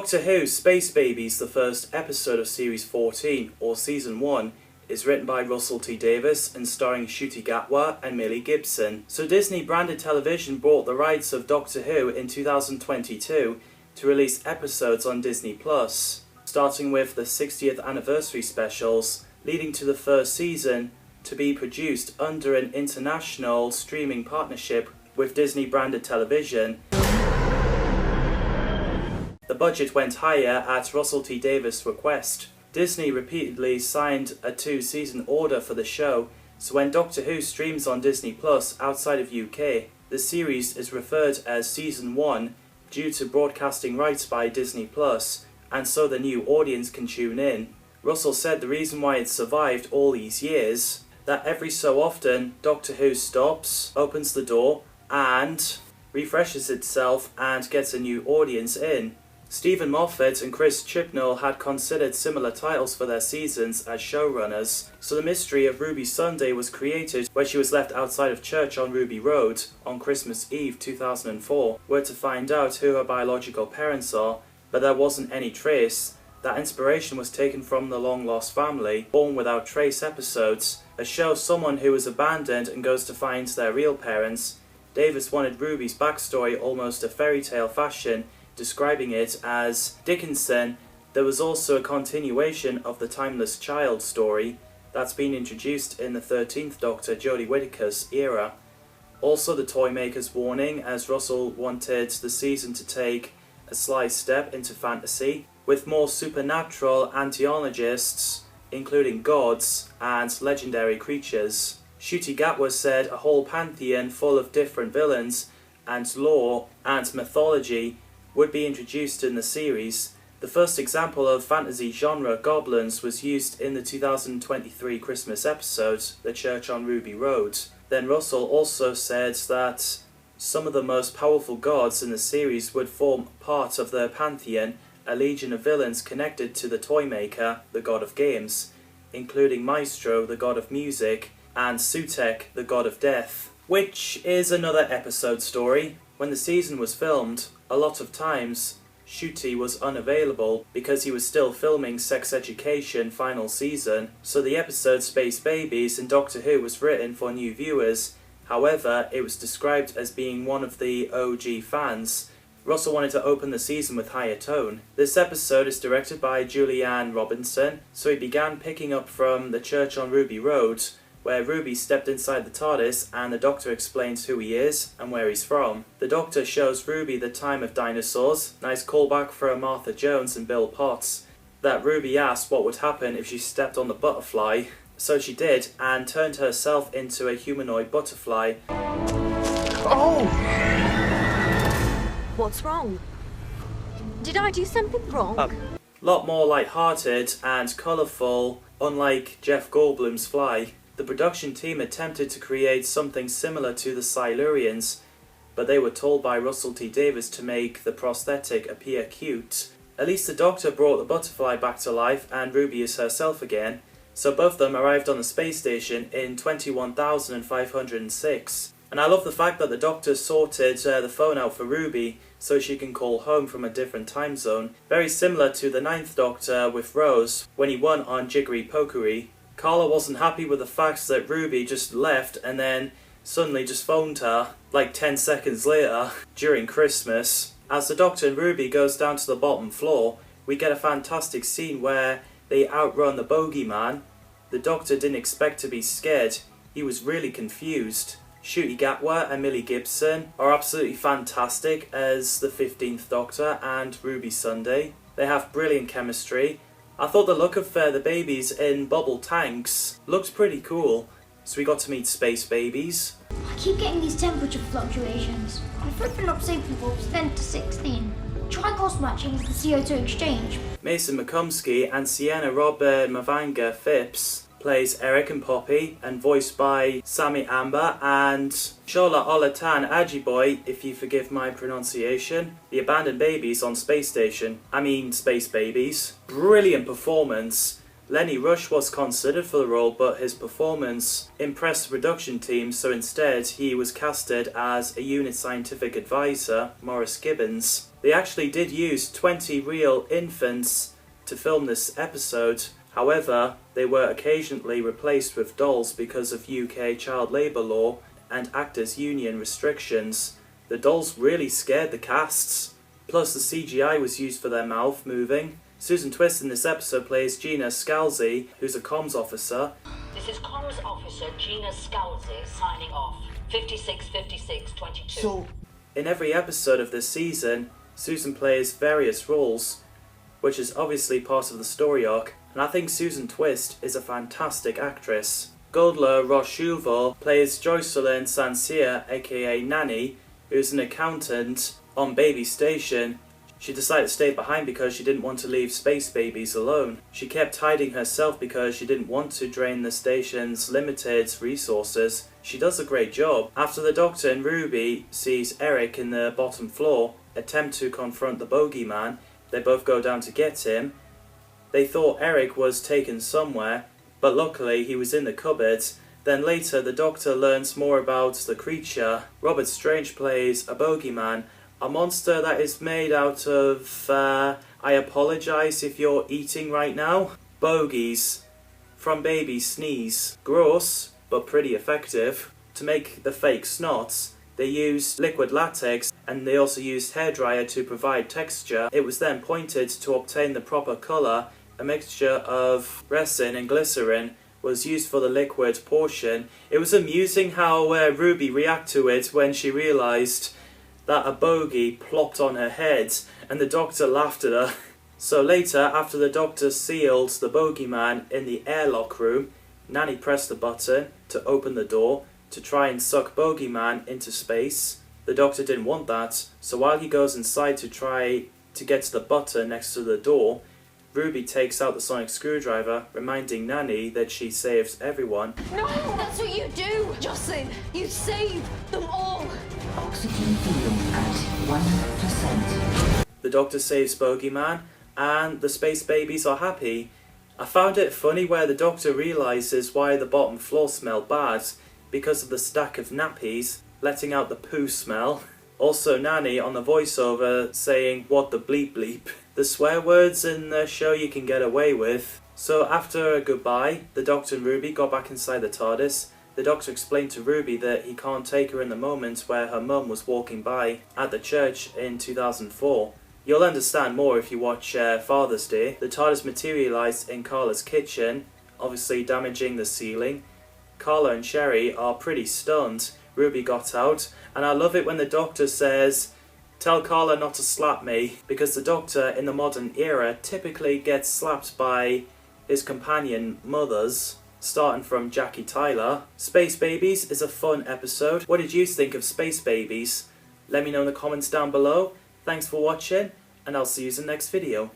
Doctor Who Space Babies, the first episode of Series 14, or Season 1, is written by Russell T Davies and starring Ncuti Gatwa and Millie Gibson. So Disney Branded Television bought the rights of Doctor Who in 2022 to release episodes on Disney+, starting with the 60th anniversary specials, leading to the first season to be produced under an international streaming partnership with Disney Branded Television. The budget went higher at Russell T Davies' request. Disney repeatedly signed a 2-season order for the show, so when Doctor Who streams on Disney Plus outside of UK, the series is referred as Season 1 due to broadcasting rights by Disney Plus, and so the new audience can tune in. Russell said the reason why it survived all these years, that every so often Doctor Who stops, opens the door, and refreshes itself and gets a new audience in. Stephen Moffat and Chris Chibnall had considered similar titles for their seasons as showrunners, so the mystery of Ruby Sunday was created when she was left outside of church on Ruby Road on Christmas Eve 2004. We're to find out who her biological parents are, but there wasn't any trace. That inspiration was taken from The Long Lost Family, Born Without Trace episodes, a show someone who is abandoned and goes to find their real parents. Davis wanted Ruby's backstory almost a fairy tale fashion, describing it as Dickinson. There was also a continuation of the Timeless Child story that's been introduced in the 13th Doctor Jodie Whittaker's era. Also the Toymaker's warning, as Russell wanted the season to take a slight step into fantasy, with more supernatural anthologists, including gods and legendary creatures. Ncuti Gatwa said a whole pantheon full of different villains and lore and mythology would be introduced in the series. The first example of fantasy genre goblins was used in the 2023 Christmas episode, The Church on Ruby Road. Then Russell also said that some of the most powerful gods in the series would form part of their pantheon, a legion of villains connected to the Toymaker, the god of games, including Maestro, the god of music, and Sutekh, the god of death. Which is another episode story. When the season was filmed, a lot of times Ncuti was unavailable because he was still filming Sex Education final season, so the episode Space Babies in Doctor Who was written for new viewers. However, it was described as being one of the OG fans. Russell wanted to open the season with higher tone. This episode is directed by Julianne Robinson, so he began picking up from The Church on Ruby Road, where Ruby stepped inside the TARDIS and the Doctor explains who he is and where he's from. The Doctor shows Ruby the time of dinosaurs, nice callback from Martha Jones and Bill Potts, that Ruby asked what would happen if she stepped on the butterfly, so she did and turned herself into a humanoid butterfly. Oh! What's wrong? Did I do something wrong? Lot more light-hearted and colourful, unlike Jeff Goldblum's Fly. The production team attempted to create something similar to the Silurians, but they were told by Russell T Davies to make the prosthetic appear cute. At least the Doctor brought the butterfly back to life and Ruby is herself again, so both of them arrived on the space station in 21,506. And I love the fact that the Doctor sorted the phone out for Ruby so she can call home from a different time zone, very similar to the 9th Doctor with Rose when he won on Jiggery Pokery. Carla wasn't happy with the fact that Ruby just left and then suddenly just phoned her like 10 seconds later during Christmas. As the Doctor and Ruby goes down to the bottom floor, we get a fantastic scene where they outrun the bogeyman. The Doctor didn't expect to be scared, he was really confused. Ncuti Gatwa and Millie Gibson are absolutely fantastic as the 15th Doctor and Ruby Sunday. They have brilliant chemistry. I thought the look of the babies in bubble tanks looked pretty cool, so we got to meet Space Babies. I keep getting these temperature fluctuations. I'm flipping up safety bulbs 10 to 16. Try cost matching with the CO2 exchange. Mason McCumsky and Sienna Robert Mavanga Phipps plays Eric and Poppy, and voiced by Sammy Amber and Shola Olatan Ajiboy, if you forgive my pronunciation, the abandoned babies on Space Station. Space Babies. Brilliant performance. Lenny Rush was considered for the role, but his performance impressed the production team, so instead he was casted as a unit scientific advisor, Maurice Gibbons. They actually did use 20 real infants to film this episode. However, they were occasionally replaced with dolls because of UK child labour law and actors' union restrictions. The dolls really scared the casts. Plus the CGI was used for their mouth moving. Susan Twist in this episode plays Gina Scalzi, who's a comms officer. This is comms officer Gina Scalzi signing off. 565622. So, In every episode of this season, Susan plays various roles, which is obviously part of the story arc, and I think Susan Twist is a fantastic actress. Goldler Rochouval plays Joycelyn Sancerre, aka Nanny, who's an accountant on Baby Station. She decided to stay behind because she didn't want to leave space babies alone. She kept hiding herself because she didn't want to drain the station's limited resources. She does a great job. After the Doctor and Ruby sees Eric in the bottom floor attempt to confront the bogeyman, they both go down to get him. They thought Eric was taken somewhere, but luckily he was in the cupboards. Then later the Doctor learns more about the creature. Robert Strange plays a bogeyman, a monster that is made out of, I apologise if you're eating right now, bogies from baby sneeze. Gross, but pretty effective. To make the fake snots, they used liquid latex and they also used hairdryer to provide texture. It was then pointed to obtain the proper colour. A mixture of resin and glycerin was used for the liquid portion. It was amusing how Ruby reacted to it when she realised that a bogey plopped on her head and the Doctor laughed at her. So later, after the Doctor sealed the bogeyman in the airlock room, Nanny pressed the button to open the door to try and suck bogeyman into space. The Doctor didn't want that, so while he goes inside to try to get to the button next to the door, Ruby takes out the sonic screwdriver, reminding Nanny that she saves everyone. No, that's what you do, Jocelyn. You save them all. oxygen field at 1%. The Doctor saves Bogeyman, and the space babies are happy. I found it funny where the Doctor realises why the bottom floor smelled bad, because of the stack of nappies, letting out the poo smell. Also Nanny on the voiceover saying, "What the bleep bleep." The swear words in the show you can get away with. So after a goodbye, the Doctor and Ruby got back inside the TARDIS. The Doctor explained to Ruby that he can't take her in the moment where her mum was walking by at the church in 2004. You'll understand more if you watch Father's Day. The TARDIS materialised in Carla's kitchen, obviously damaging the ceiling. Carla and Sherry are pretty stunned. Ruby got out, and I love it when the Doctor says, "Tell Carla not to slap me," because the Doctor in the modern era typically gets slapped by his companion mothers, starting from Jackie Tyler. Space Babies is a fun episode. What did you think of Space Babies? Let me know in the comments down below. Thanks for watching, and I'll see you in the next video.